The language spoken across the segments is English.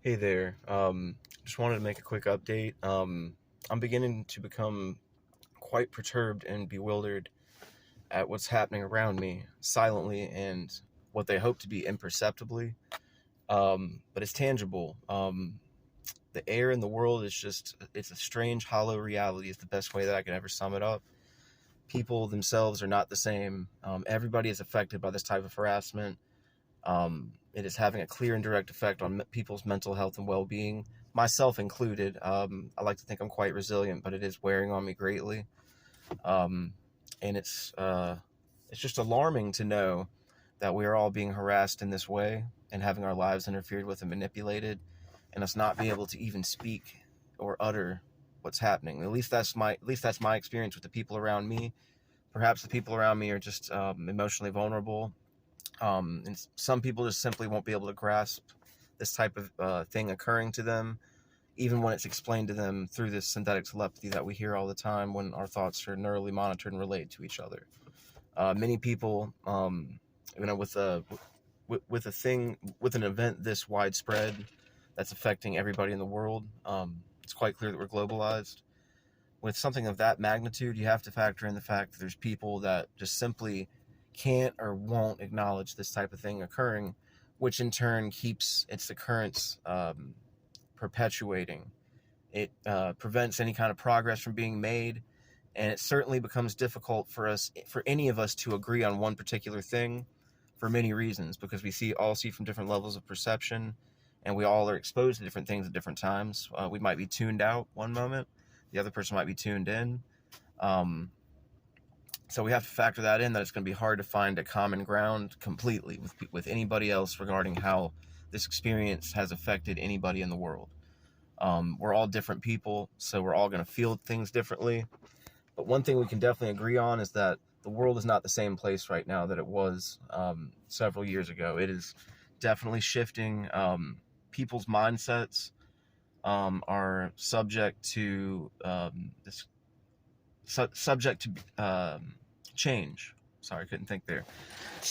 Hey there. Just wanted to make a quick update. I'm beginning to become quite perturbed and bewildered at what's happening around me silently and what they hope to be imperceptibly. But it's tangible. The air in the world is it's a strange, hollow reality, is the best way that I can ever sum it up. People themselves are not the same. Everybody is affected by this type of harassment. It is having a clear and direct effect on people's mental health and well-being, myself included. I like to think I'm quite resilient, but it is wearing on me greatly. Um, and it's just alarming to know that we are all being harassed in this way and having our lives interfered with and manipulated, and us not be able to even speak or utter what's happening. At least that's my experience with the people around me. Perhaps the people around me are just emotionally vulnerable, and some people just simply won't be able to grasp this type of thing occurring to them, even when it's explained to them through this synthetic telepathy that we hear all the time when our thoughts are neurally monitored and relayed to each other. Many people, with a thing, with an event this widespread that's affecting everybody in the world, it's quite clear that we're globalized. With something of that magnitude, you have to factor in the fact that there's people that just simply can't or won't acknowledge this type of thing occurring, which in turn keeps its occurrence perpetuating. It prevents any kind of progress from being made, and it certainly becomes difficult for any of us, to agree on one particular thing for many reasons, because we all see from different levels of perception, and we all are exposed to different things at different times. We might be tuned out one moment, the other person might be tuned in. Um, so we have to factor that in, that it's going to be hard to find a common ground completely with anybody else regarding how this experience has affected anybody in the world. We're all different people, so we're all going to feel things differently. But one thing we can definitely agree on is that the world is not the same place right now that it was several years ago. It is definitely shifting. People's mindsets are subject to change. Sorry, I couldn't think there.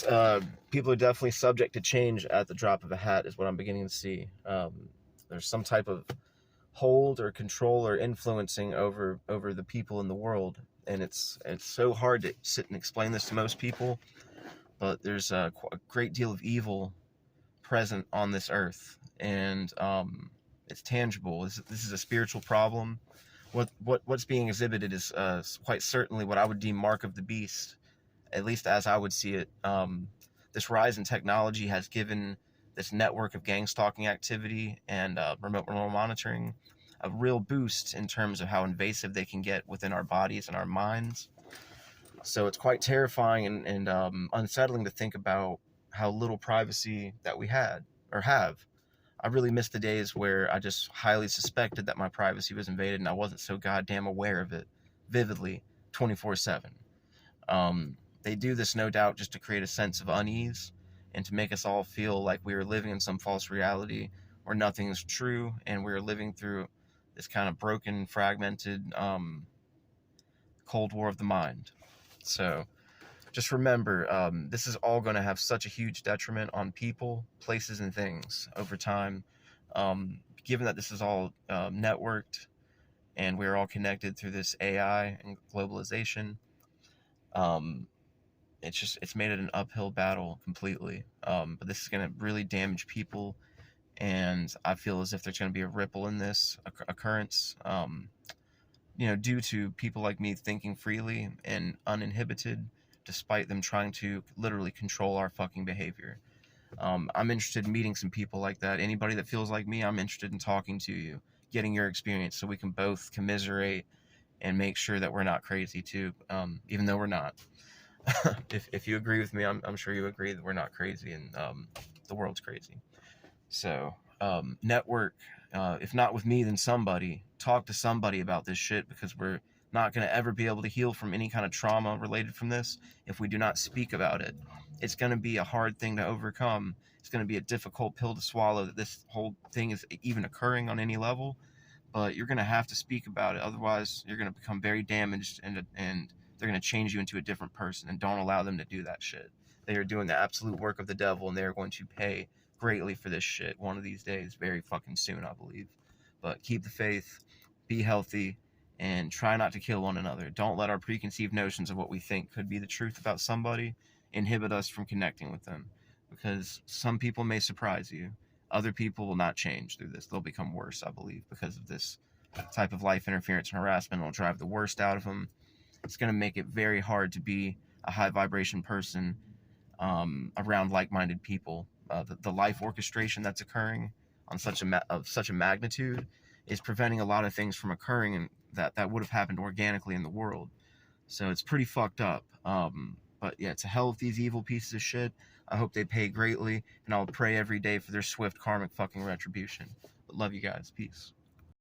Uh, People are definitely subject to change at the drop of a hat, is what I'm beginning to see. There's some type of hold or control or influencing over the people in the world, and it's so hard to sit and explain this to most people. But there's a great deal of evil present on this earth, and it's tangible. This is a spiritual problem. What's being exhibited is quite certainly what I would deem mark of the beast, at least as I would see it. This rise in technology has given this network of gang stalking activity and remote monitoring a real boost in terms of how invasive they can get within our bodies and our minds. So it's quite terrifying and unsettling to think about how little privacy that we had or have. I really miss the days where I just highly suspected that my privacy was invaded and I wasn't so goddamn aware of it vividly 24/7. They do this, no doubt, just to create a sense of unease and to make us all feel like we are living in some false reality where nothing is true, and we're living through this kind of broken, fragmented Cold War of the mind. So just remember, this is all going to have such a huge detriment on people, places, and things over time. Given that this is all networked and we're all connected through this AI and globalization, um, it's made it an uphill battle completely. But this is going to really damage people, and I feel as if there's going to be a ripple in this occurrence. Due to people like me thinking freely and uninhibited, despite them trying to literally control our fucking behavior. I'm interested in meeting some people like that. Anybody that feels like me, I'm interested in talking to you, getting your experience, so we can both commiserate and make sure that we're not crazy too, even though we're not. If you agree with me, I'm sure you agree that we're not crazy, and the world's crazy. So, network, if not with me, then somebody. Talk to somebody about this shit, because we're not going to ever be able to heal from any kind of trauma related from this if we do not speak about it. It's going to be a hard thing to overcome. It's going to be a difficult pill to swallow that this whole thing is even occurring on any level, but you're going to have to speak about it. Otherwise, you're going to become very damaged, and they're going to change you into a different person, and don't allow them to do that shit. They are doing the absolute work of the devil, and they are going to pay greatly for this shit one of these days, very fucking soon, I believe. But keep the faith, be healthy, and try not to kill one another. Don't let our preconceived notions of what we think could be the truth about somebody inhibit us from connecting with them. Because some people may surprise you. Other people will not change through this. They'll become worse, I believe, because of this type of life interference and harassment. It'll drive the worst out of them. It's going to make it very hard to be a high vibration person around like-minded people. The life orchestration that's occurring on such a magnitude is preventing a lot of things from occurring, and that would have happened organically in the world. So it's pretty fucked up. But yeah, to hell with these evil pieces of shit. I hope they pay greatly, and I'll pray every day for their swift karmic fucking retribution. But love you guys. Peace.